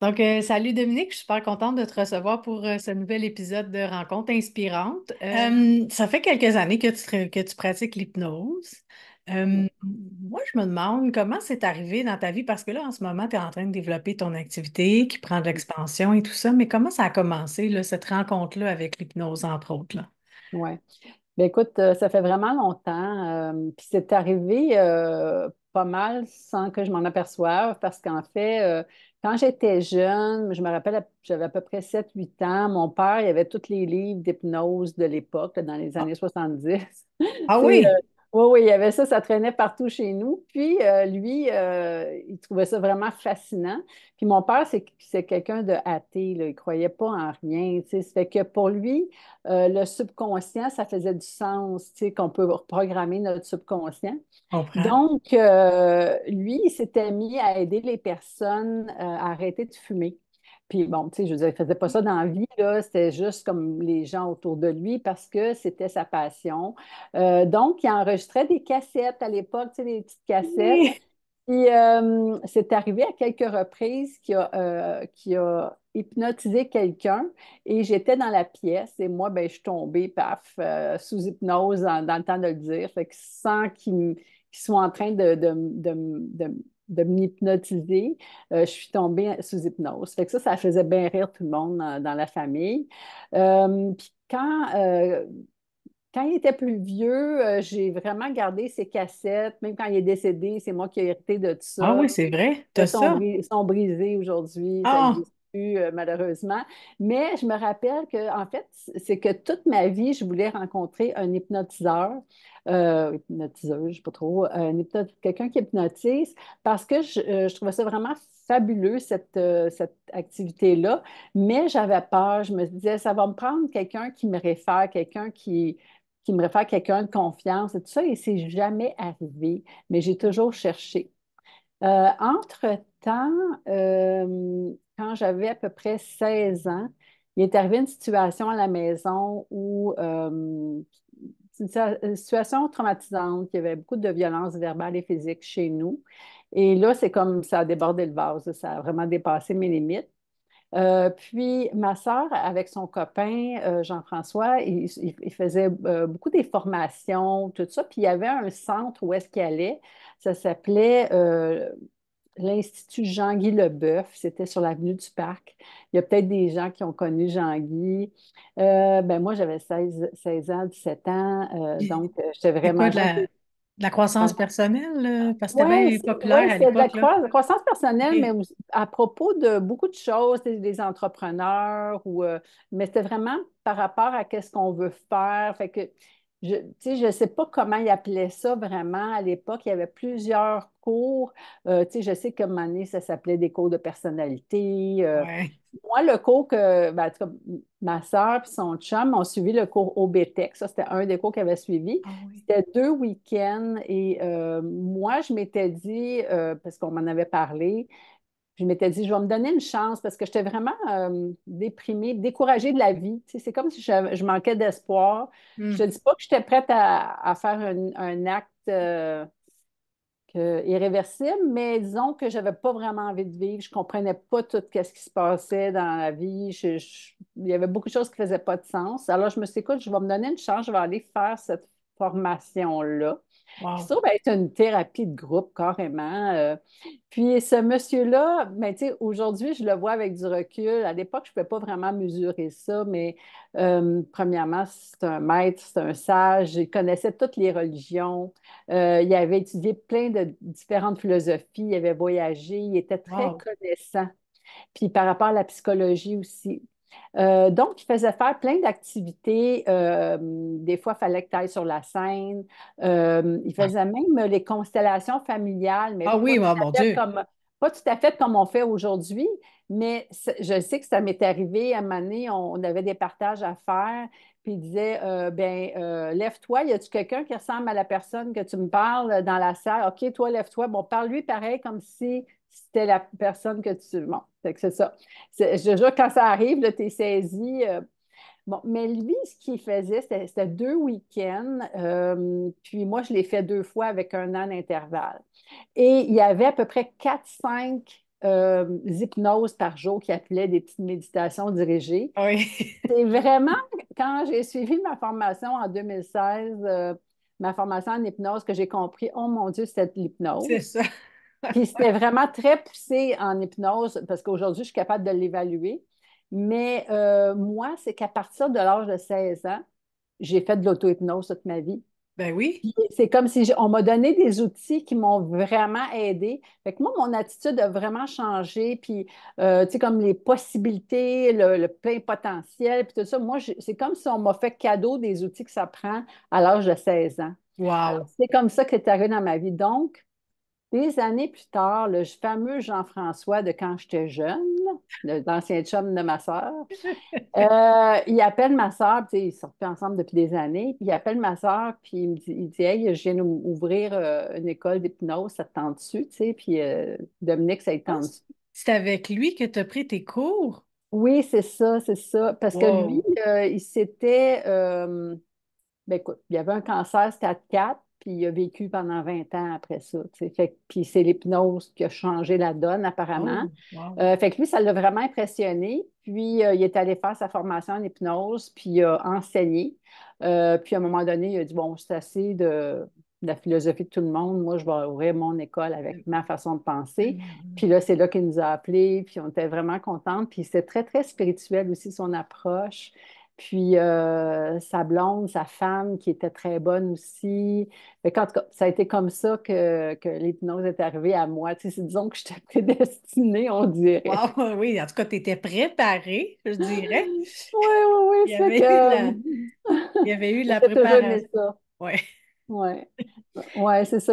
Donc, salut Dominique, je suis super contente de te recevoir pour ce nouvel épisode de Rencontre inspirante. Ça fait quelques années que tu pratiques l'hypnose. Moi, je me demande comment c'est arrivé dans ta vie, parce que là, en ce moment, tu es en train de développer ton activité qui prend de l'expansion et tout ça, mais comment ça a commencé, là, cette rencontre-là avec l'hypnose, entre autres, là? Oui. Ben écoute, ça fait vraiment longtemps. Puis c'est arrivé pas mal sans que je m'en aperçoive parce qu'en fait, quand j'étais jeune, je me rappelle, j'avais à peu près 7 8 ans, mon père, il avait tous les livres d'hypnose de l'époque, là, dans les Ah, années 70. ah Tu sais, oui, oui, oui, il y avait ça, ça traînait partout chez nous. Puis lui, il trouvait ça vraiment fascinant. Puis mon père, c'est quelqu'un de athée, là. Il ne croyait pas en rien. Tu sais. Ça fait que pour lui, le subconscient, ça faisait du sens, tu sais, qu'on peut reprogrammer notre subconscient. je comprends. Donc, lui, il s'était mis à aider les personnes à arrêter de fumer. Puis bon, tu sais, je veux dire, il ne faisait pas ça dans la vie, là, c'était juste comme les gens autour de lui parce que c'était sa passion. Donc, il enregistrait des cassettes à l'époque, tu sais, des petites cassettes. Oui. Puis, c'est arrivé à quelques reprises qu'il a hypnotisé quelqu'un et j'étais dans la pièce et moi, ben, je suis tombée, paf, sous hypnose dans le temps de le dire. Fait que sans qu'il soit en train de m'hypnotiser, je suis tombée sous hypnose. Fait que ça faisait bien rire tout le monde dans la famille. Puis quand il était plus vieux, j'ai vraiment gardé ses cassettes. Même quand il est décédé, c'est moi qui ai hérité de tout Ah ça. oui, c'est vrai, t'as Elles sont, ça? sont brisées aujourd'hui, ça Ah, n'existe plus, malheureusement. Mais je me rappelle que, en fait, c'est que toute ma vie, je voulais rencontrer un hypnotiseur, hypnotiseur, je ne sais pas trop, quelqu'un qui hypnotise, parce que je trouvais ça vraiment fabuleux, cette activité-là. Mais j'avais peur, je me disais, ça va me prendre quelqu'un qui me réfère, quelqu'un qui me réfère quelqu'un de confiance et tout ça, et c'est jamais arrivé, mais j'ai toujours cherché. Entre-temps, quand j'avais à peu près 16 ans, il est arrivé une situation à la maison où c'est une situation traumatisante, il y avait beaucoup de violence verbale et physique chez nous. Et là, c'est comme ça a débordé le vase, ça a vraiment dépassé mes limites. Puis ma sœur, avec son copain Jean-François, il faisait beaucoup des formations, tout ça. Puis il y avait un centre où est-ce qu'il allait. Ça s'appelait l'Institut Jean-Guy Leboeuf. C'était sur l'avenue du Parc. Il y a peut-être des gens qui ont connu Jean-Guy. Ben moi, j'avais 16 ans, 17 ans. Donc, j'étais c'est quoi vraiment de jeune. la croissance personnelle, parce que Oui, c'était bien ouais, populaire à c'était de la l'époque, là? croissance personnelle, mais OK. à propos de beaucoup de choses, des entrepreneurs, mais c'était vraiment par rapport à qu'est-ce qu'on veut faire. Fait que, tu sais, je ne sais pas comment ils appelaient ça vraiment à l'époque. Il y avait plusieurs cours. Tu sais, je sais que un moment donné, ça s'appelait des cours de personnalité. Ouais. Moi, le cours que, ben, en tout cas, ma soeur et son chum ont suivi le cours OBTEC. Ça, c'était un des cours qu'ils avaient suivi. Ah oui. C'était 2 week-ends et moi, je m'étais dit, parce qu'on m'en avait parlé, je m'étais dit, je vais me donner une chance parce que j'étais vraiment déprimée, découragée de la vie. Tu sais, c'est comme si je manquais d'espoir. Je Hmm. ne te dis pas que j'étais prête à faire un acte irréversible, mais disons que j'avais pas vraiment envie de vivre. Je comprenais pas tout ce qui se passait dans la vie. Il y avait beaucoup de choses qui faisaient pas de sens. Alors, je me suis dit, écoute, je vais me donner une chance, je vais aller faire cette formation-là qui se Wow. trouve être une thérapie de groupe carrément. Puis ce monsieur-là, ben, tu sais, aujourd'hui, je le vois avec du recul. À l'époque, je ne pouvais pas vraiment mesurer ça, mais premièrement, c'est un maître, c'est un sage, il connaissait toutes les religions. Il avait étudié plein de différentes philosophies, il avait voyagé, il était très Wow. connaissant. Puis par rapport à la psychologie aussi. Donc, il faisait faire plein d'activités. Des fois, il fallait que tu ailles sur la scène. Il Ouais. faisait même les constellations familiales, mais Ah oui, oh, mon Dieu. pas tout à fait comme on fait aujourd'hui. Mais je sais que ça m'est arrivé à un moment donné, on avait des partages à faire. Puis il disait, lève-toi, y a-tu quelqu'un qui ressemble à la personne que tu me parles dans la salle? OK, toi, lève-toi. Bon, parle-lui pareil comme si c'était la personne que tu. Bon, fait que c'est ça. Je te jure, quand ça arrive, tu es saisi. Bon, mais lui, ce qu'il faisait, c'était 2 week-ends. Puis moi, je l'ai fait 2 fois avec un an d'intervalle. Et il y avait à peu près 4, 5 hypnoses par jour qu'ils appelaient des petites méditations dirigées. Oui, C'est vraiment, quand j'ai suivi ma formation en 2016, ma formation en hypnose, que j'ai compris, oh mon Dieu, c'était de c'est l'hypnose. ça. Puis c'était vraiment très poussé en hypnose, parce qu'aujourd'hui, je suis capable de l'évaluer. Mais moi, c'est qu'à partir de l'âge de 16 ans, j'ai fait de l'auto-hypnose toute ma vie. Ben oui. Puis c'est comme si on m'a donné des outils qui m'ont vraiment aidé. Fait que moi, mon attitude a vraiment changé. Puis, tu sais, comme les possibilités, le plein potentiel, puis tout ça. Moi, c'est comme si on m'a fait cadeau des outils que ça prend à l'âge de 16 ans. Alors, Wow. c'est comme ça que c'est arrivé dans ma vie. Donc, des années plus tard, le fameux Jean-François de quand j'étais jeune, l'ancien chum de ma sœur, il appelle ma sœur, tu sais, ils sont plus ensemble depuis des années, puis il appelle ma sœur, puis il dit Hey, je viens d'ouvrir une école d'hypnose, ça te tente-tu, tu sais, puis Dominique, ça te Ah, tente-tu? c'est avec lui que tu as pris tes cours? Oui, c'est ça, c'est ça. Parce que lui, Wow. il s'était, ben écoute, il avait un cancer stade 4, puis il a vécu pendant 20 ans après ça. Tu sais. Puis c'est l'hypnose qui a changé la donne, apparemment. Oh, wow. Fait que lui, ça l'a vraiment impressionné. Puis il est allé faire sa formation en hypnose, puis il a enseigné. Puis à un moment donné, il a dit, bon, c'est assez de la philosophie de tout le monde. Moi, je vais ouvrir mon école avec ma façon de penser. Puis là, c'est là qu'il nous a appelés, puis on était vraiment contents. Puis c'est très, très spirituel aussi, son approche. Puis sa blonde, sa femme, qui était très bonne aussi. Fait qu'en tout cas, ça a été comme ça que l'hypnose est arrivée à moi. Tu sais, disons que j'étais prédestinée, on dirait. Wow, oui, en tout cas, tu étais préparé, je dirais. Oui, oui, oui. Il y Ça fait avait eu de la, que il y avait eu de la j'ai toujours aimé préparation. ça. Oui. Oui. Ouais, c'est ça.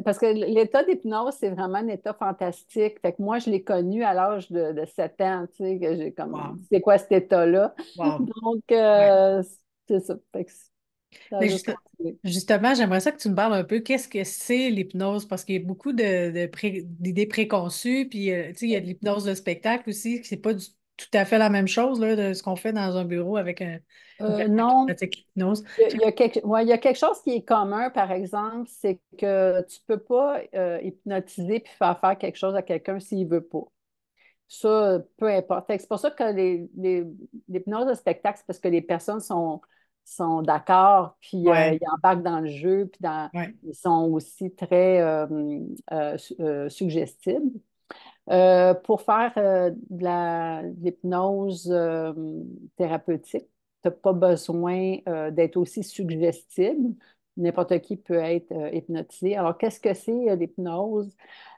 Parce que l'état d'hypnose, c'est vraiment un état fantastique. Fait que moi, je l'ai connu à l'âge de 7 ans, tu sais, que j'ai comme, Wow. c'est quoi cet état-là? Wow. Donc, Ouais. c'est ça. Fait que ça a Mais juste continué. justement, j'aimerais ça que tu me parles un peu qu'est-ce que c'est l'hypnose, parce qu'il y a beaucoup d'idées préconçues, puis tu sais, il y a de l'hypnose de spectacle aussi, que c'est pas tout à fait la même chose là, de ce qu'on fait dans un bureau avec quelqu'un qui Non, pratique l'hypnose. il y a quelque chose qui est commun, par exemple, c'est que tu peux pas hypnotiser puis faire faire quelque chose à quelqu'un s'il veut pas. Ça, peu importe. Fait que c'est pour ça que l'hypnose de spectacle, c'est parce que les personnes sont d'accord, puis Ouais, ils embarquent dans le jeu, puis ouais. ils sont aussi très suggestibles. Pour faire de l'hypnose thérapeutique, tu n'as pas besoin d'être aussi suggestible. N'importe qui peut être hypnotisé. Alors, qu'est-ce que c'est l'hypnose?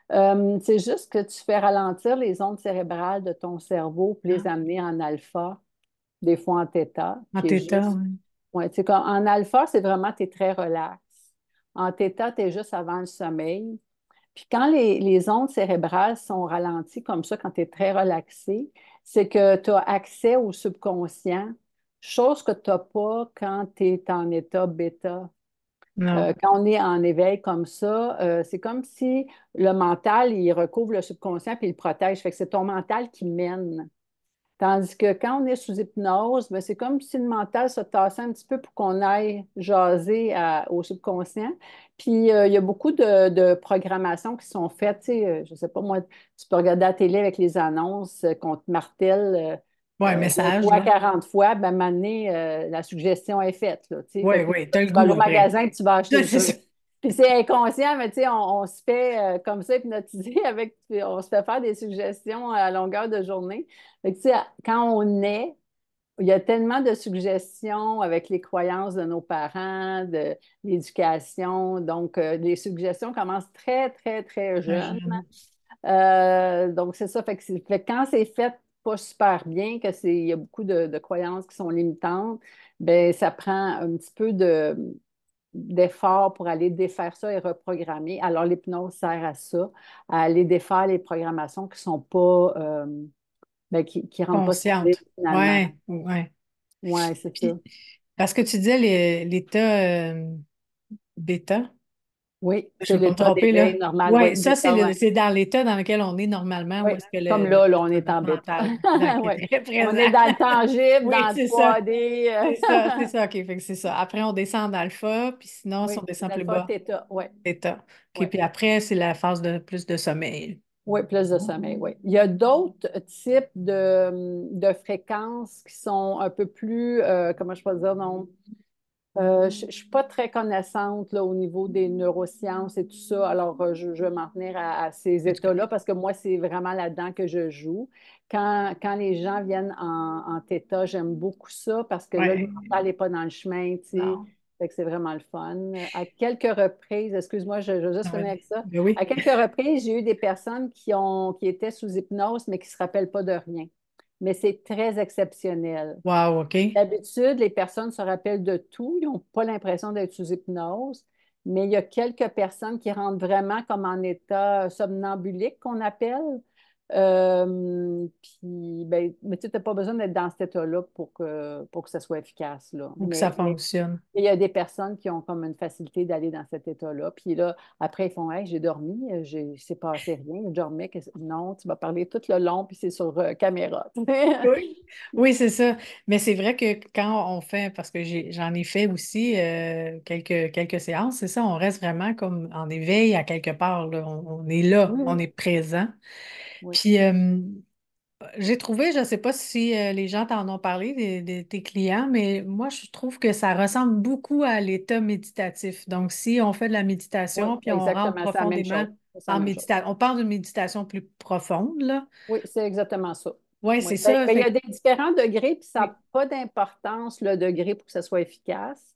C'est juste que tu fais ralentir les ondes cérébrales de ton cerveau puis les Ah, amener en alpha, des fois en θ, en qui est theta, juste. ouais. Ouais, tu sais, en alpha, c'est vraiment, tu es très relax. En θ, tu es juste avant le sommeil. Puis quand les ondes cérébrales sont ralenties comme ça, quand tu es très relaxé, c'est que tu as accès au subconscient, chose que tu n'as pas quand tu es en état bêta. Non. Quand on est en éveil comme ça, c'est comme si le mental, il recouvre le subconscient puis il le protège. Fait que c'est ton mental qui mène. Tandis que quand on est sous hypnose, ben, c'est comme si le mental se tassait un petit peu pour qu'on aille jaser au subconscient. Puis il y a beaucoup de programmations qui sont faites. Tu sais, je ne sais pas, moi, tu peux regarder la télé avec les annonces qu'on te martèle Ouais, 20 message, fois, là. 40 fois, ben, maintenant, la suggestion est faite. Là, tu sais. Oui, Fait que oui, t'as le tu vas aller goût au après. magasin et tu vas acheter Là, le c'est ça. truc. Puis c'est inconscient, mais tu sais, on se fait comme ça hypnotiser puis on se fait faire des suggestions à longueur de journée. Fait que, tu sais, quand on est, il y a tellement de suggestions avec les croyances de nos parents, de l'éducation. Donc, les suggestions commencent très, très, très Très jeunes. jeune. Donc, c'est ça. Fait que quand c'est fait pas super bien, il y a beaucoup de croyances qui sont limitantes, ben ça prend un petit peu d'effort pour aller défaire ça et reprogrammer. Alors, l'hypnose sert à ça, à aller défaire les programmations qui sont pas, ben, qui rentrent pas sur l'île Consciente. finalement. Ouais, ouais. Ouais, c'est ça. Puis, parce que tu disais l'état bêta. Oui, Je c'est ne veux pas me l'état tromper, d'éveil là. normal. Oui, Oui, ça, bêta, ouais. c'est dans l'état dans lequel on est normalement, où Oui, est-ce que comme là, on est notre en bêta. mental exact, Oui. est très On présent. est dans le tangible, Oui, dans le c'est ça. 3D. C'est ça, OK, fait que c'est ça. Après, on descend en alpha, puis sinon, si Oui, on descend plus l'alpha, bas, theta, oui. theta. Oui, OK, puis après, c'est la phase de plus de sommeil. Oui, plus de sommeil, oui. Il y a d'autres types de fréquences qui sont un peu plus, comment je peux dire, non? Je ne suis pas très connaissante là, au niveau des neurosciences et tout ça, alors je vais m'en tenir à ces C'est états-là correct. parce que moi, c'est vraiment là-dedans que je joue. Quand les gens viennent en theta, j'aime beaucoup ça parce que là, le Ouais, mental n'est pas dans le chemin, tu sais. non. Fait que c'est vraiment le fun. À quelques reprises, excuse-moi, je vais juste Ça va finir bien. avec ça. Ben oui. À quelques reprises, j'ai eu des personnes qui étaient sous hypnose, mais qui ne se rappellent pas de rien. Mais c'est très exceptionnel. Wow, OK. D'habitude, les personnes se rappellent de tout. Ils n'ont pas l'impression d'être sous hypnose, mais il y a quelques personnes qui rentrent vraiment comme en état somnambulique qu'on appelle. Puis, ben, mais tu n'as pas besoin d'être dans cet état-là pour que ça soit efficace, là. Ou que ça Mais fonctionne. il y a des personnes qui ont comme une facilité d'aller dans cet état-là. Puis là, après, ils font, hey, j'ai dormi, il s'est passé rien, je dormais. Non, tu vas parler tout le long, puis c'est sur caméra. Oui. Oui, c'est ça. Mais c'est vrai que quand on fait, parce que j'en ai fait aussi quelques séances, c'est ça, on reste vraiment comme en éveil à quelque part, là. On est là, Oui, on oui, est présent. oui. Puis j'ai trouvé, je ne sais pas si les gens t'en ont parlé, de tes clients, mais moi, je trouve que ça ressemble beaucoup à l'état méditatif. Donc, si on fait de la Oui, méditation, puis on rentre exactement, c'est la même profondément chose. C'est la en même chose. méditation, on parle d'une méditation plus profonde, là. Oui, c'est exactement ça. Oui, Oui. c'est Ben, ça. ben, il y Fait a des différents degrés, puis ça oui, n'a pas d'importance, le degré, pour que ça soit efficace.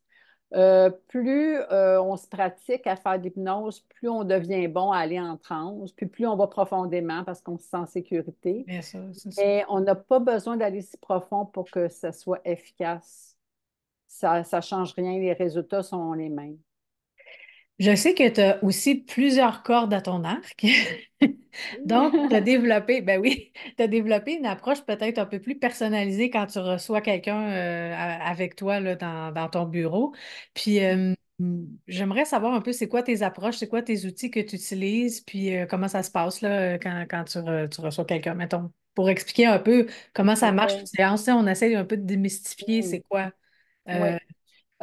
Plus on se pratique à faire de l'hypnose, plus on devient bon à aller en transe, puis plus on va profondément parce qu'on se sent en sécurité. bien sûr, c'est ça. Mais on n'a pas besoin d'aller si profond pour que ça soit efficace. Ça ne change rien, les résultats sont les mêmes. Je sais que tu as aussi plusieurs cordes à ton arc. Donc, tu as développé, ben oui, tu as développé une approche peut-être un peu plus personnalisée quand tu reçois quelqu'un avec toi là, dans ton bureau. Puis, j'aimerais savoir un peu c'est quoi tes approches, c'est quoi tes outils que tu utilises, puis comment ça se passe là, quand tu reçois quelqu'un, mettons, pour expliquer un peu comment ça marche une Oui. séance. Tu sais, on essaie un peu de démystifier c'est quoi. Oui.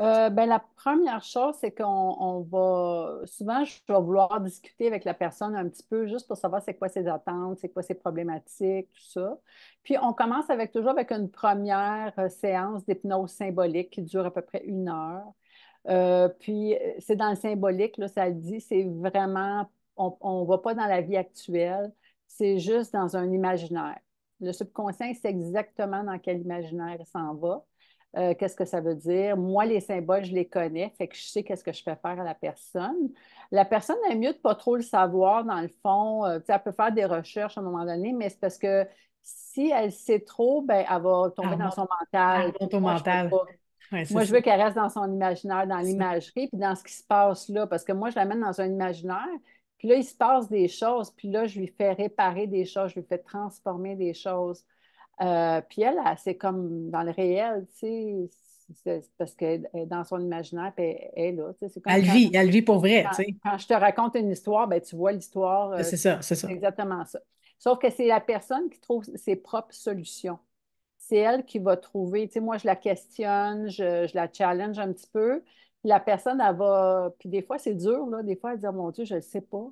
Euh, Ben, la première chose, c'est qu'on va souvent, je vais vouloir discuter avec la personne un petit peu juste pour savoir c'est quoi ses attentes, c'est quoi ses problématiques, tout ça. Puis on commence avec toujours avec une première séance d'hypnose symbolique qui dure à peu près 1 heure. Puis c'est dans le symbolique, là, ça le dit, c'est vraiment, on ne va pas dans la vie actuelle, c'est juste dans un imaginaire. Le subconscient, il sait exactement dans quel imaginaire il s'en va. Qu'est-ce que ça veut dire? Moi, les symboles, je les connais, fait que je sais qu'est-ce que je fais faire à la personne. La personne aime mieux de pas trop le savoir, dans le fond. Tu sais, elle peut faire des recherches à un moment donné, mais c'est parce que si elle sait trop, ben, elle va tomber dans son elle mental. Puis remonte au moi, je veux mental. pas. Oui, c'est Moi, je ça. veux qu'elle reste dans son imaginaire, dans C'est ça. l'imagerie, puis dans ce qui se passe là. Parce que moi, je l'amène dans un imaginaire, puis là, il se passe des choses, puis là, je lui fais réparer des choses, je lui fais transformer des choses. Puis c'est comme dans le réel, tu sais, c'est parce qu'elle est dans son imaginaire, puis elle est là. Tu sais, c'est comme Elle vit pour vrai, tu sais. quand je te raconte une histoire, ben, tu vois l'histoire, C'est ça, c'est c'est ça. exactement ça. Sauf que c'est la personne qui trouve ses propres solutions. C'est elle qui va trouver, tu sais, moi, je la questionne, je la challenge un petit peu. Puis la personne, elle va, puis des fois, c'est dur, là. Des fois, elle dit, oh, mon Dieu, je ne sais pas.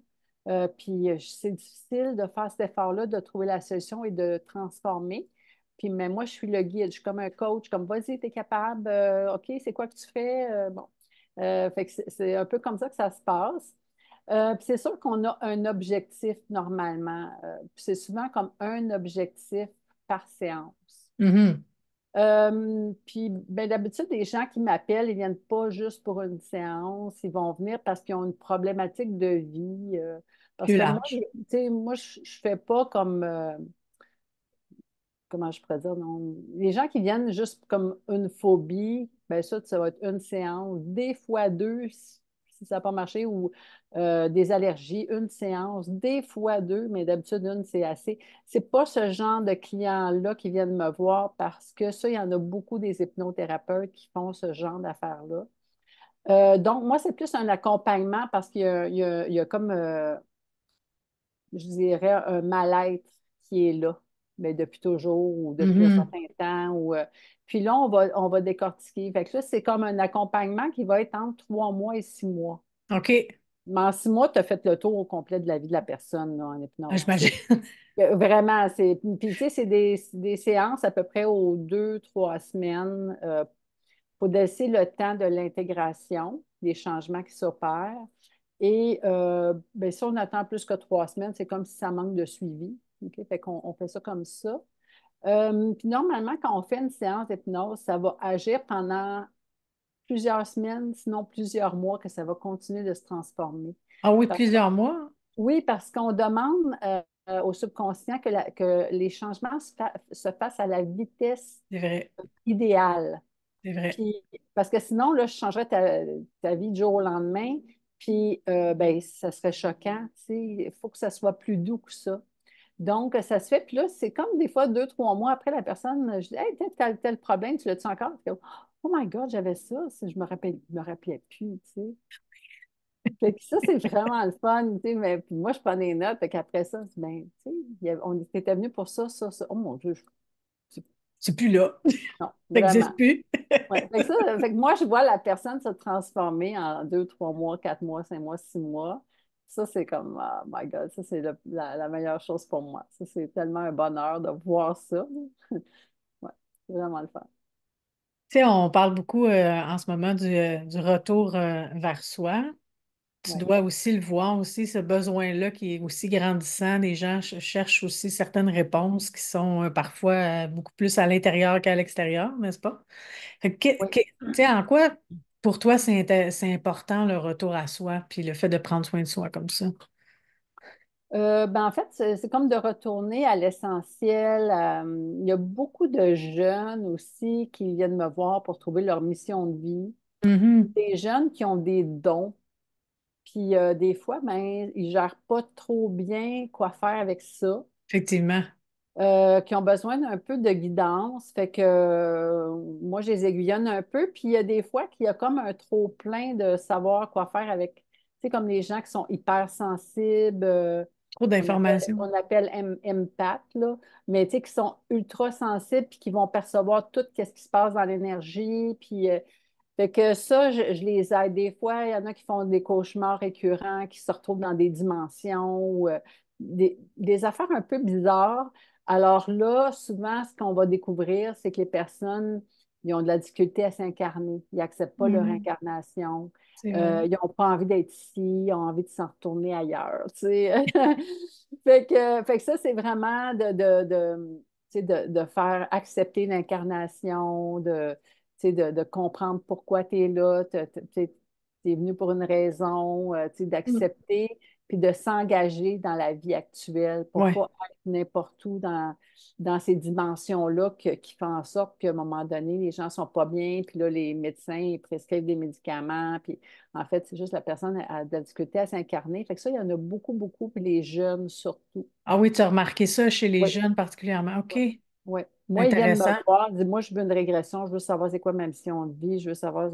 Puis c'est difficile de faire cet effort-là, de trouver la solution et de transformer. Puis, mais moi, je suis le guide, je suis comme un coach, comme vas-y, tu es capable, OK, c'est quoi que tu fais? Bon. Fait que c'est un peu comme ça que ça se passe. Puis c'est sûr qu'on a un objectif normalement. Puis c'est souvent comme un objectif par séance. Mhm. Puis ben, d'habitude, les gens qui m'appellent, ils ne viennent pas juste pour une séance, ils vont venir parce qu'ils ont une problématique de vie. Parce Plus que moi, large. tu sais, moi, je ne fais pas comme, comment je pourrais dire, non. Les gens qui viennent juste comme une phobie, ben ça va être une séance, des fois deux si ça n'a pas marché, ou des allergies, une séance, des fois deux, mais d'habitude, une, c'est assez. C'est pas ce genre de clients-là qui viennent me voir parce que ça, il y en a beaucoup des hypnothérapeutes qui font ce genre d'affaires-là. Donc, moi, c'est plus un accompagnement parce qu'il y a comme je dirais, un mal-être qui est là, mais depuis toujours ou depuis un Mhm. certain temps. Puis là, on va décortiquer. Fait que là, c'est comme un accompagnement qui va être entre 3 mois et 6 mois. OK. Mais en 6 mois, tu as fait le tour au complet de la vie de la personne là, en Ah, hypnose. j'imagine. Vraiment, puis tu sais, c'est des séances à peu près aux 2, 3 semaines. Faut laisser le temps de l'intégration, des changements qui s'opèrent. Et ben, si on attend plus que 3 semaines, c'est comme si ça manque de suivi. OK? Fait qu'on on fait ça comme ça. Puis normalement, quand on fait une séance d'hypnose, ça va agir pendant plusieurs semaines, sinon plusieurs mois, que ça va continuer de se transformer. Ah oui, Parce plusieurs mois. oui, parce qu'on demande au subconscient que les changements se fassent à la vitesse C'est vrai, idéale. c'est vrai. Puis, parce que sinon, là, je changerais ta vie du jour au lendemain, puis ben, ça serait choquant. Tu sais. Il faut que ça soit plus doux que ça. Donc, ça se fait. Puis là, c'est comme des fois 2, 3 mois après la personne, je dis, hey, tel problème, tu l'as-tu encore? Puis, oh my God, j'avais ça. Je me rappelais plus, tu sais. Fait que ça, c'est vraiment le fun, tu sais. Mais puis moi, je prends des notes. Fait qu'après ça, je dis, ben, tu sais, on était venu pour ça, ça, ça. Oh mon Dieu, C'est plus là. Ça non, vraiment. n'existe plus. Ouais. Fait que moi, je vois la personne se transformer en 2, 3 mois, 4 mois, 5 mois, 6 mois. Ça, c'est comme, oh my God, ça, c'est la meilleure chose pour moi. Ça, c'est tellement un bonheur de voir ça. Ouais, c'est vraiment le fun. Tu sais, on parle beaucoup en ce moment du retour vers soi. Tu Ouais. dois aussi le voir, aussi ce besoin-là qui est aussi grandissant. Les gens cherchent aussi certaines réponses qui sont parfois beaucoup plus à l'intérieur qu'à l'extérieur, n'est-ce pas? Fait Oui. tu sais, en quoi pour toi c'est important le retour à soi puis le fait de prendre soin de soi comme ça? Ben, en fait, c'est comme de retourner à l'essentiel. Il y a beaucoup de jeunes aussi qui viennent me voir pour trouver leur mission de vie. Mhm. Des jeunes qui ont des dons. Puis des fois, ben, ils ne gèrent pas trop bien quoi faire avec ça, Effectivement. qui ont besoin d'un peu de guidance. Fait que moi, je les aiguillonne un peu. Puis il y a des fois qu'il y a comme un trop-plein de savoir quoi faire avec, tu sais, comme les gens qui sont hypersensibles, Trop d'informations. on appelle empath, là, mais tu sais, qui sont ultra sensibles puis qui vont percevoir tout ce qui se passe dans l'énergie. Puis fait que ça, je les aide. Des fois, il y en a qui font des cauchemars récurrents, qui se retrouvent dans des dimensions ou des affaires un peu bizarres. Alors là, souvent, ce qu'on va découvrir, c'est que les personnes, ils ont de la difficulté à s'incarner. Ils n'acceptent pas leur Mhm. incarnation. C'est vrai. Ils n'ont pas envie d'être ici, ils ont envie de s'en retourner ailleurs. Tu sais. Fait que ça, c'est vraiment tu sais, de faire accepter l'incarnation, tu sais, de comprendre pourquoi tu es là, tu es venu pour une raison, tu sais, Mm. d'accepter, puis de s'engager dans la vie actuelle pour Ouais. pas être n'importe où dans ces dimensions-là qui font en sorte qu'à un moment donné, les gens ne sont pas bien, puis là, les médecins ils prescrivent des médicaments, puis en fait, c'est juste la personne a de la difficulté à s'incarner. Fait que ça, il y en a beaucoup, beaucoup, puis les jeunes surtout. Ah oui, tu as remarqué ça chez les Oui. jeunes particulièrement. OK. Ouais. Ouais. Moi, ils viennent me Intéressant. voir, ils disent, moi, je veux une régression, je veux savoir c'est quoi ma mission de vie, je veux savoir,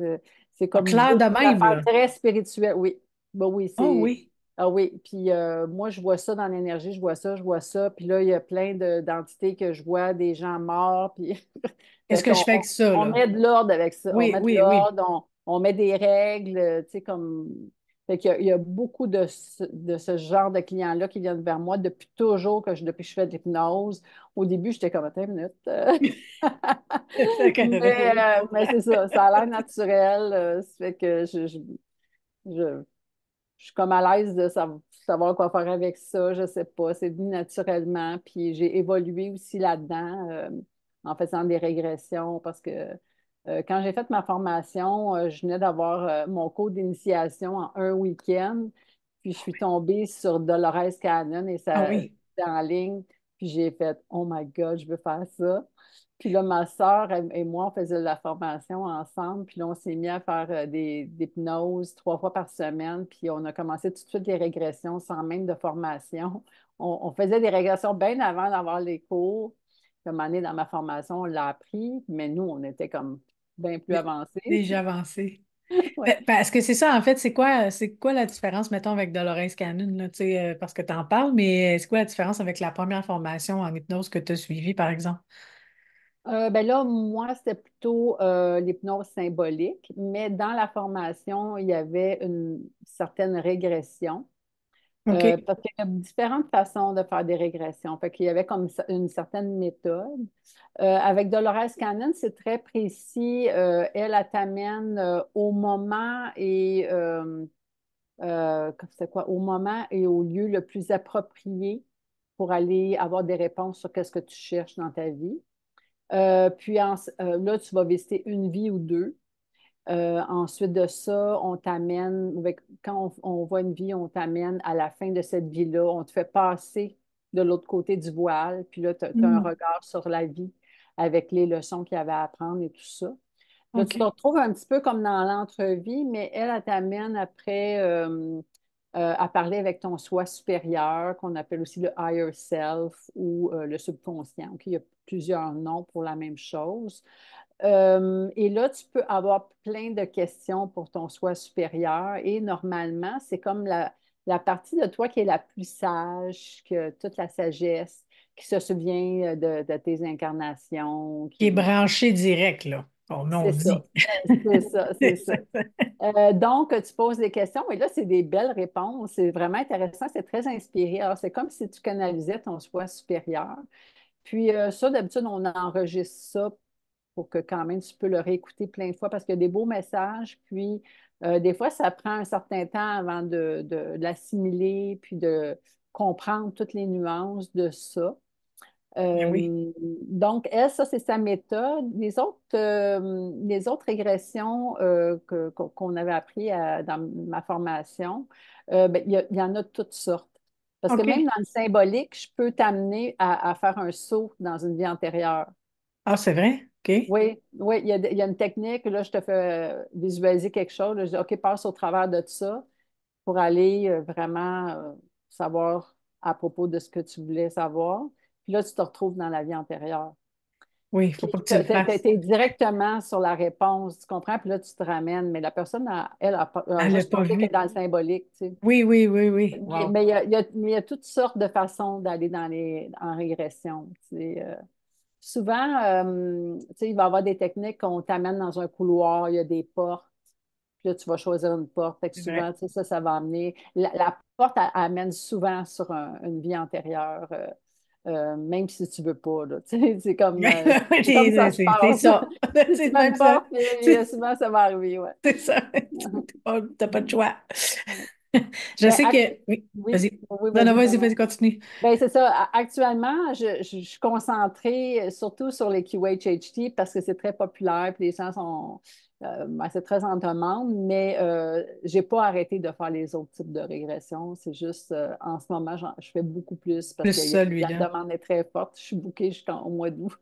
c'est Ah, comme clair de beaucoup même, d'affaires là. très spirituelles. Oui, ben oui, Oh c'est, oui. ah oui, puis moi, je vois ça dans l'énergie, je vois ça, puis là, il y a plein d'entités que je vois, des gens morts, puis Qu'est-ce fait que je qu'on fais avec ça, on là? met de l'ordre avec ça, on Oui, met de oui, oui. l'ordre, on met des règles, tu sais, comme, fait qu'il y a beaucoup de ce genre de clients-là qui viennent vers moi depuis toujours, depuis que je fais de l'hypnose. Au début, j'étais comme, attends une minute. Ça connaît pas Mais c'est ça, ça a l'air naturel. Ça fait que je- je suis comme à l'aise de savoir quoi faire avec ça. Je sais pas, c'est venu naturellement. Puis j'ai évolué aussi là-dedans en faisant des régressions parce que quand j'ai fait ma formation, je venais d'avoir mon cours d'initiation en un week-end. Puis je suis tombée sur Dolores Cannon et Ah ça oui. c'était en ligne. Puis j'ai fait, oh my God, je veux faire ça. Puis là, ma soeur et moi, on faisait de la formation ensemble. Puis là, on s'est mis à faire des hypnoses 3 fois par semaine. Puis on a commencé tout de suite les régressions sans même de formation. On faisait des régressions bien avant d'avoir les cours. Puis à un moment donné, dans ma formation, on l'a appris. Mais nous, on était comme bien plus avancés. Déjà avancé. Ouais. Parce que c'est ça, en fait, c'est quoi la différence, mettons, avec Dolores Cannon, là, tu sais, parce que tu en parles, mais c'est quoi la différence avec la première formation en hypnose que tu as suivie, par exemple? Ben là, moi, c'était plutôt l'hypnose symbolique, mais dans la formation, il y avait une certaine régression. OK. Parce qu'il y a différentes façons de faire des régressions. Fait qu'il y avait comme une certaine méthode. Avec Dolores Cannon, c'est très précis. Elle t'amène au moment et c'est quoi? Au moment et au lieu le plus approprié pour aller avoir des réponses sur qu'est-ce que tu cherches dans ta vie. Là, tu vas visiter une vie ou deux. Ensuite de ça, on t'amène, quand on voit une vie, on t'amène à la fin de cette vie-là, on te fait passer de l'autre côté du voile, puis là, tu as un Hmm. regard sur la vie avec les leçons qu'il y avait à apprendre et tout ça. Là, tu te OK. retrouves un petit peu comme dans l'entrevue, mais elle t'amène après à parler avec ton soi supérieur, qu'on appelle aussi le higher self ou le subconscient. OK? Il y a plusieurs noms pour la même chose. Et là, tu peux avoir plein de questions pour ton soi supérieur et normalement, c'est comme la partie de toi qui est la plus sage que toute la sagesse, qui se souvient de tes incarnations, Qui est qui... branché direct, là. On C'est ça, dit. c'est ça, c'est C'est ça. ça. Donc, tu poses des questions et là, c'est des belles réponses. C'est vraiment intéressant, c'est très inspiré. Alors, c'est comme si tu canalisais ton soi supérieur. Puis ça, d'habitude, on enregistre ça pour que quand même tu peux le réécouter plein de fois parce qu'il y a des beaux messages. Puis des fois, ça prend un certain temps avant de l'assimiler puis de comprendre toutes les nuances de ça. Ben oui. Donc, elle, ça, c'est sa méthode. Les autres régressions qu'on avait appris dans ma formation, ben, il y en a de toutes sortes. Parce que même OK. dans le symbolique, je peux t'amener à faire un saut dans une vie antérieure. Ah, c'est vrai? OK. Oui, oui, il y a une technique. Là, je te fais visualiser quelque chose. Là, je dis, OK, passe au travers de ça pour aller vraiment savoir à propos de ce que tu voulais savoir. Puis là, tu te retrouves dans la vie antérieure. Oui, il ne faut Puis pas que tu tu le fasses. es directement sur la réponse, tu comprends? Puis là, tu te ramènes. Mais la personne, a Elle l'a juste pas pensé qu'elle est vu. dans le symbolique, tu sais. Oui, oui, oui, oui. Wow. Mais il y a toutes sortes de façons d'aller en régression. Tu sais. Souvent, tu sais, il va y avoir des techniques qu'on t'amène dans un couloir, il y a des portes, puis là, tu vas choisir une porte. Fait que C'est vrai. souvent, tu sais, ça va amener. La porte, elle amène souvent sur une vie antérieure, même si tu ne veux pas, là. Tu sais, c'est comme ça se C'est passe. ça. Si tu C'est mets une même ça. porte, puis C'est souvent, ça va arriver, ouais. c'est ça. T'as pas de choix. Je Ben, sais que. Oui, oui, vas-y. oui, Non, non, vas-y, vas-y, pardon. vas-y, continue. Ben, c'est ça. Actuellement, je suis concentrée surtout sur les QHHT parce que c'est très populaire puis les gens sont ben, c'est très en demande, mais je n'ai pas arrêté de faire les autres types de régressions. C'est juste en ce moment, je fais beaucoup plus parce Plus que la celui-là. demande est très forte. Je suis bookée jusqu'au mois d'août.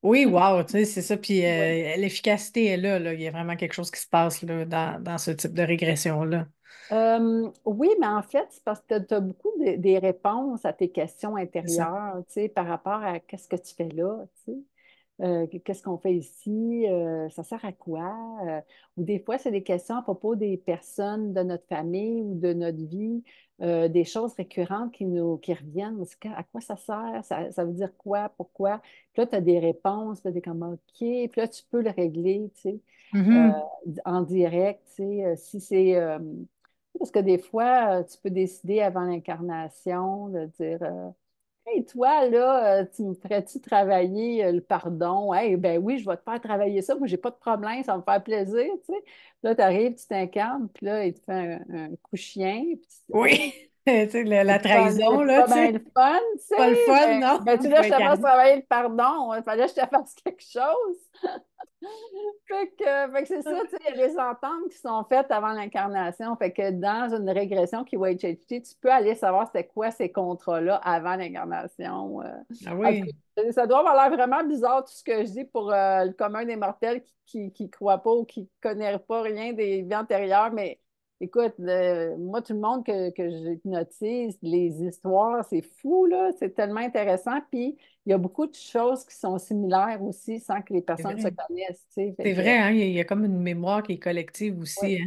Oui, wow, tu sais, c'est ça. Puis Ouais. l'efficacité est là, là. Il y a vraiment quelque chose qui se passe là, dans ce type de régression-là. Oui, mais en fait, c'est parce que tu as beaucoup des réponses à tes questions C'est ça. intérieures, tu sais, par rapport à qu'est-ce que tu fais là, tu sais. Qu'est-ce qu'on fait ici? Ça sert à quoi? Ou des fois, c'est des questions à propos des personnes de notre famille ou de notre vie, des choses récurrentes qui reviennent. On se dit, à quoi ça sert? Ça veut dire quoi? Pourquoi? Puis là, tu as des réponses, puis tu es comme OK. Puis là, tu peux le régler, tu sais, euh, Mhm. en direct, tu sais, si c'est. Parce que des fois, tu peux décider avant l'incarnation de dire. Hey, toi, là, tu me ferais-tu travailler le pardon? Hey, ben oui, je vais te faire travailler ça. Moi, j'ai pas de problème, ça va me faire plaisir, tu sais. Là, tu arrives, tu t'incarnes, puis là, il te fait un coup chien, puis tu dis, Oui. oh, Tu sais, la c'est trahison, là, pas tu bien sais. le fun, tu sais. Pas le fun, non? Ben, tu Faut là, je te fasse incarner. travailler le pardon. Il fallait que je te fasse quelque chose. Fait que c'est ça, tu sais, il y a des ententes qui sont faites avant l'incarnation. Fait que dans une régression qui va être HHT, tu peux aller savoir c'était quoi ces contrats-là avant l'incarnation. Ah En tout oui. cas, ça doit avoir l'air vraiment bizarre tout ce que je dis pour le commun des mortels qui croit pas ou qui ne connaît pas rien des vies antérieures, mais écoute, moi, tout le monde que j'hypnotise, les histoires, c'est fou, là, c'est tellement intéressant. Puis, il y a beaucoup de choses qui sont similaires aussi sans que les C'est personnes se vrai. connaissent, tu sais. Fait C'est que, vrai, hein? Il y a comme une mémoire qui est collective ouais. aussi, hein?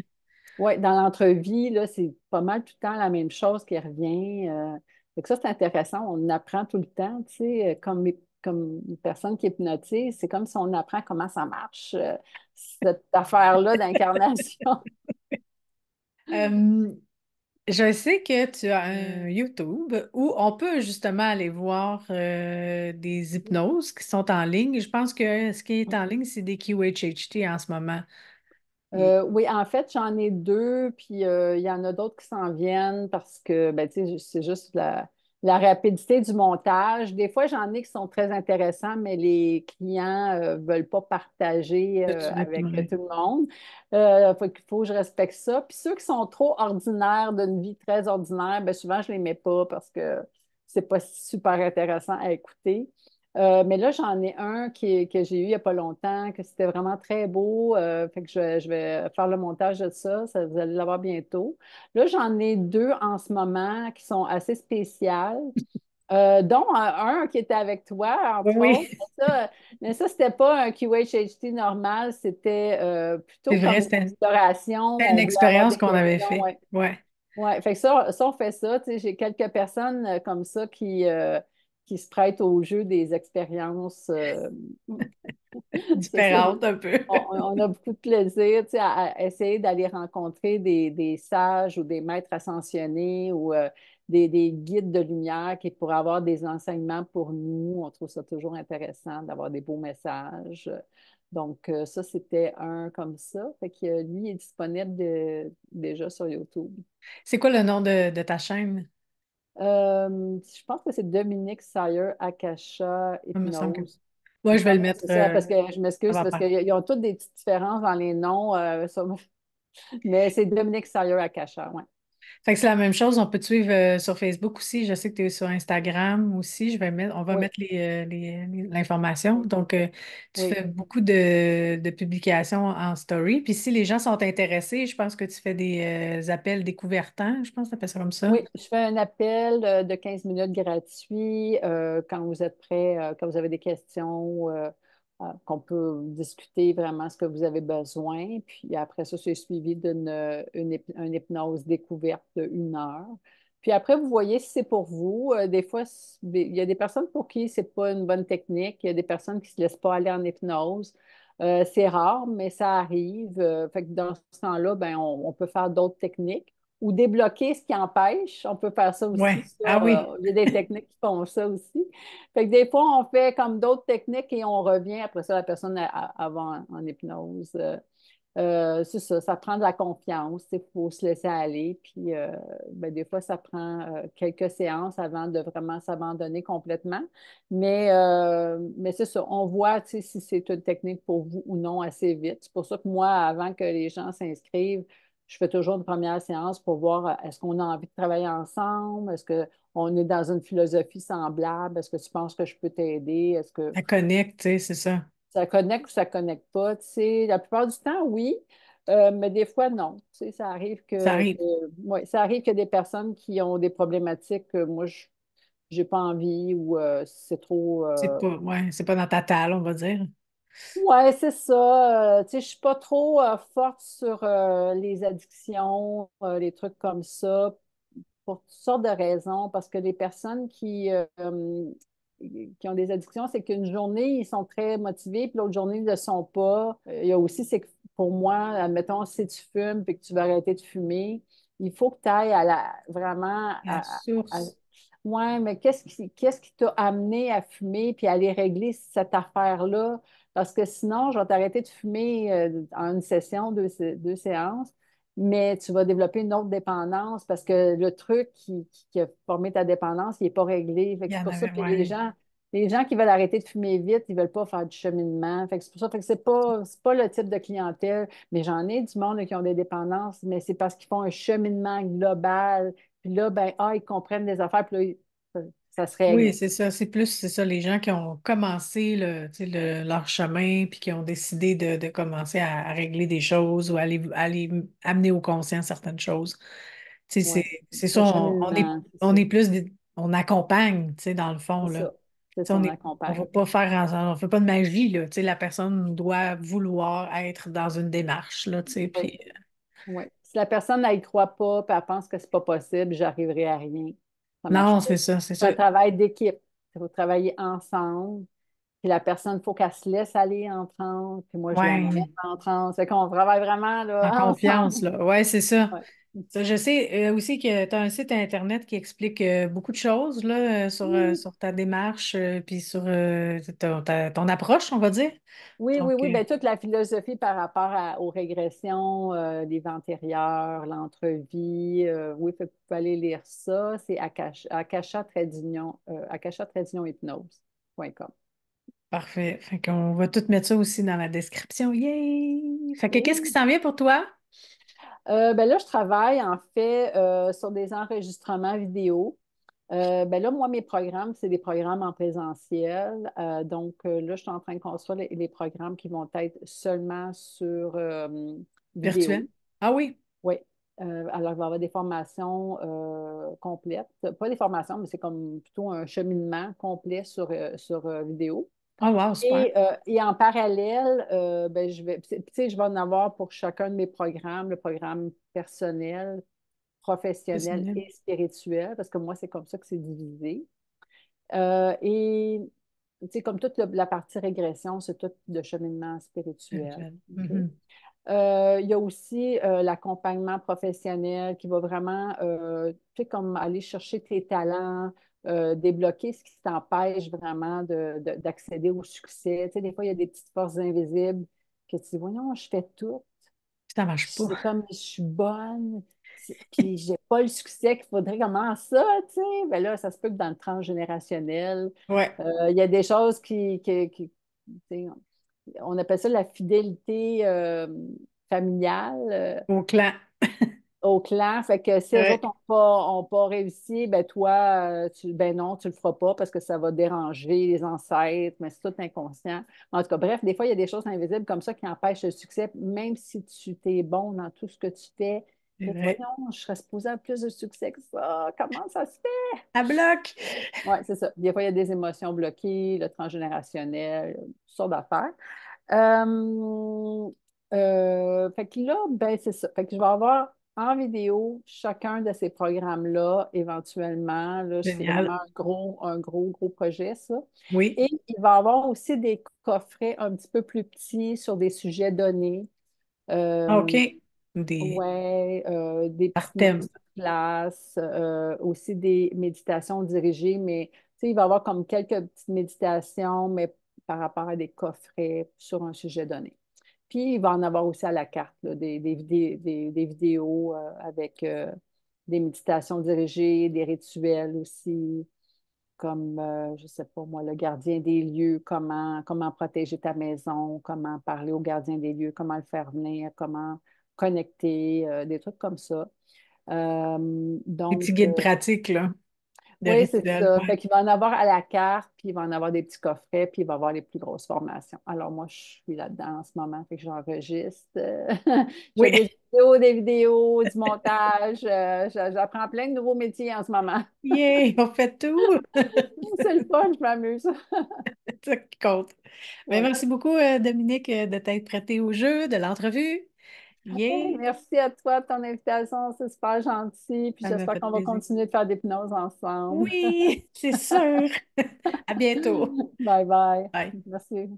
Ouais, dans l'entrevue, là, c'est pas mal tout le temps la même chose qui revient. Fait que ça, c'est intéressant. On apprend tout le temps, tu sais, comme une personne qui hypnotise, c'est comme si on apprend comment ça marche, cette affaire-là d'incarnation. Euh, je sais que tu as un YouTube où on peut justement aller voir des hypnoses qui sont en ligne. Je pense que ce qui est en ligne, c'est des QHHT en ce moment. Et- Oui, en fait, j'en ai deux, puis il y en a d'autres qui s'en viennent parce que ben, tu sais, c'est juste la rapidité du montage. Des fois, j'en ai qui sont très intéressants, mais les clients ne veulent pas partager Tout de suite, avec ouais. tout le monde. Il faut que je respecte ça. Puis ceux qui sont trop ordinaires, d'une vie très ordinaire, ben, souvent, je ne les mets pas parce que c'est pas super intéressant à écouter. Mais là, j'en ai un que j'ai eu il n'y a pas longtemps, que c'était vraiment très beau. Fait que je vais faire le montage de ça. Vous allez l'avoir bientôt. Là, j'en ai deux en ce moment qui sont assez spéciales, dont un qui était avec toi, entre autres. Oui, Mais ça, c'était pas un QHHT normal, c'était plutôt c'est comme vrai, une c'était exploration. une On voulait avoir expérience des qu'on avait questions. fait. Ouais. Ouais. Ouais, fait que ça, on fait ça. Tu sais, j'ai quelques personnes comme ça qui se prêtent au jeu des expériences. C'est ça. Différente un peu. On a beaucoup de plaisir, tu sais, à essayer d'aller rencontrer des sages ou des maîtres ascensionnés ou des guides de lumière qui pourraient avoir des enseignements pour nous. On trouve ça toujours intéressant d'avoir des beaux messages. Donc, ça, c'était un comme ça. Fait que lui, il est disponible déjà sur YouTube. C'est quoi le nom de ta chaîne? Je pense que c'est Dominique Sayer, Akasha, Il me semble que. Hypnose. Il Ouais, me je vais le semble que mettre. c'est ça, parce que je Ça m'excuse, va parce faire. qu'ils ont toutes des petites différences dans les noms, mais c'est Dominique Sayer, Akasha, ouais. Fait que c'est la même chose, on peut te suivre sur Facebook aussi. Je sais que tu es sur Instagram aussi. On va Oui, mettre l'information. oui, Donc, tu oui. fais beaucoup de publications en story. Puis si les gens sont intéressés, je pense que tu fais des appels découvertants. Je pense que tu appelles ça comme ça. Oui, je fais un appel de 15 minutes gratuit quand vous êtes prêts, quand vous avez des questions, qu'on peut discuter vraiment ce que vous avez besoin. Puis après ça, c'est suivi une hypnose découverte de 1 heure. Puis après, vous voyez si c'est pour vous. Des fois, il y a des personnes pour qui c'est pas une bonne technique. Il y a des personnes qui ne se laissent pas aller en hypnose. C'est rare, mais ça arrive. Fait que dans ce temps-là, ben, on peut faire d'autres techniques ou débloquer ce qui empêche. On peut faire ça aussi. Ouais. Ah oui. Il y a des techniques qui font ça aussi. Fait que des fois, on fait comme d'autres techniques et on revient. Après ça, la personne avant en hypnose. C'est ça, ça prend de la confiance. Il faut se laisser aller. Puis, ben, des fois, ça prend quelques séances avant de vraiment s'abandonner complètement. Mais c'est ça, on voit tu sais, si c'est une technique pour vous ou non assez vite. C'est pour ça que moi, avant que les gens s'inscrivent, je fais toujours une première séance pour voir est-ce qu'on a envie de travailler ensemble? Est-ce qu'on est dans une philosophie semblable? Est-ce que tu penses que je peux t'aider? Est-ce que Ça connecte, tu sais, c'est ça. ça connecte ou ça connecte pas? Tu sais, la plupart du temps, oui, mais des fois, non. Tu sais, ça arrive Ça arrive. ouais, ça arrive qu'il y a des personnes qui ont des problématiques que moi, je n'ai pas envie ou c'est trop. C'est pas dans ta talle, on va dire. Ouais, c'est ça. Tu sais, je suis pas trop forte sur les addictions, les trucs comme ça, pour toutes sortes de raisons, parce que les personnes qui ont des addictions, c'est qu'une journée, ils sont très motivés, puis l'autre journée, ils ne le sont pas. Il y a aussi, c'est que pour moi, admettons, si tu fumes et que tu veux arrêter de fumer, il faut que tu ailles vraiment La à- source. ouais, mais qu'est-ce qui t'a amené à fumer puis à aller régler cette affaire-là? Parce que sinon, je vais t'arrêter de fumer en une session, deux séances, mais tu vas développer une autre dépendance parce que le truc qui a formé ta dépendance, il n'est pas réglé. Fait Il que y c'est en pour ça avait, que ouais. les gens qui veulent arrêter de fumer vite, ils ne veulent pas faire du cheminement. Fait que c'est pour ça que c'est pas le type de clientèle. Mais j'en ai du monde qui ont des dépendances, mais c'est parce qu'ils font un cheminement global. Puis là, ben, ils comprennent des affaires, puis là, ça se règle. Oui, c'est ça. C'est ça, les gens qui ont commencé tu sais, leur chemin, puis qui ont décidé de commencer à régler des choses ou aller amener au conscient certaines choses. Tu sais, Ouais, c'est ça, le cheminement, c'est on ça. est plus, on accompagne, tu sais, dans le fond, C'est là. ça. C'est Tu sais, ça, on on va accompagne. pas faire, on fait pas de magie, là. Tu sais, la personne doit vouloir être dans une démarche, là, tu sais, Oui, puis oui. Si la personne n'y croit pas, puis elle pense que c'est pas possible, j'arriverai à rien. Ça marche non, pas. c'est ça, c'est C'est ça. un travail d'équipe. Il faut travailler ensemble. Puis la personne, il faut qu'elle se laisse aller en transe, puis moi, je la mets Ouais, en transe. Fait qu'on travaille vraiment en là, confiance, ensemble. là. Ouais, c'est ça. Ouais. Ça, je sais aussi que tu as un site Internet qui explique beaucoup de choses là, Oui, sur ta démarche, puis sur ton approche, on va dire. oui, oui, Donc, oui. Ben, toute la philosophie par rapport aux régressions, les vents antérieures, l'entrevie. Oui, fait que vous pouvez aller lire ça. C'est akasha-hypnose.com. parfait. Fait qu'on va tout mettre ça aussi dans la description. Yay! Fait que qu'est-ce qui Oui. s'en vient pour toi? Ben là, je travaille en fait sur des enregistrements vidéo. Ben là, moi, mes programmes, c'est des programmes en présentiel. Donc là, je suis en train de construire les programmes qui vont être seulement sur vidéo. Virtuel? Ah oui, Oui. Alors, il va y avoir des formations complètes. Pas des formations, mais c'est comme plutôt un cheminement complet sur vidéo. oh wow, super. Et en parallèle, ben, tu sais, je vais en avoir pour chacun de mes programmes, le programme personnel, professionnel Personnel, et spirituel, parce que moi, c'est comme ça que c'est divisé. Et tu sais, comme toute la partie régression, c'est tout de cheminement spirituel. virtuel. OK? Mhm. Il y a aussi l'accompagnement professionnel qui va vraiment, tu sais, comme aller chercher tes talents, débloquer ce qui t'empêche vraiment d'accéder au succès. Tu sais, des fois, il y a des petites forces invisibles que tu dis, voyons, je fais tout. Ça marche pas. C'est comme, je suis bonne, puis j'ai pas le succès qu'il faudrait. Comment ça, tu sais? Ben là, ça se peut que dans le transgénérationnel, Ouais, il y a des choses tu sais, on appelle ça la fidélité familiale au clan. au clan. Fait que si eux Ouais. autres ont pas réussi, ben toi, ben non, tu le feras pas parce que ça va déranger les ancêtres, mais c'est tout inconscient. En tout cas, bref, des fois, il y a des choses invisibles comme ça qui empêchent le succès, même si tu t'es bon dans tout ce que tu fais. C'est Là, tu vois, vrai. non, je serais supposée avoir plus de succès que ça. Comment ça se fait? À bloc. Oui, c'est ça. Des fois, il y a des émotions bloquées, le transgénérationnel, toutes sortes d'affaires. Euh, fait que là, ben, c'est ça. Fait que je vais avoir en vidéo chacun de ces programmes-là éventuellement. Là, c'est vraiment Génial. gros projet, ça. Oui. Et il va y avoir aussi des coffrets un petit peu plus petits sur des sujets donnés. OK. Euh, Des Ouais, des par petites thème. masterclass, aussi des méditations dirigées, mais tu sais, il va y avoir comme quelques petites méditations, mais par rapport à des coffrets sur un sujet donné. Puis il va en avoir aussi à la carte, là, des vidéos avec des méditations dirigées, des rituels aussi, comme, je ne sais pas moi, le gardien des lieux, comment protéger ta maison, comment parler au gardien des lieux, comment le faire venir, comment connecter, des trucs comme ça. Des petits Donc, guides pratiques, là, de oui, c'est rituels. ça. Ouais. Fait qu'il va en avoir à la carte, puis il va en avoir des petits coffrets, puis il va avoir les plus grosses formations. Alors, moi, je suis là-dedans en ce moment, fait que j'enregistre. Je fais Oui. des vidéos, du montage. J'apprends plein de nouveaux métiers en ce moment. Yeah, on fait tout. C'est le fun, je m'amuse. C'est ça qui compte. Ben, Ouais. merci beaucoup, Dominique, de t'être prêté au jeu de l'entrevue. Hey, Yeah, merci à toi de ton invitation, c'est super gentil. Puis ça m'a j'espère fait qu'on va plaisir. continuer de faire des l'hypnose ensemble. Oui, c'est sûr. À bientôt. Bye bye. Bye. Merci.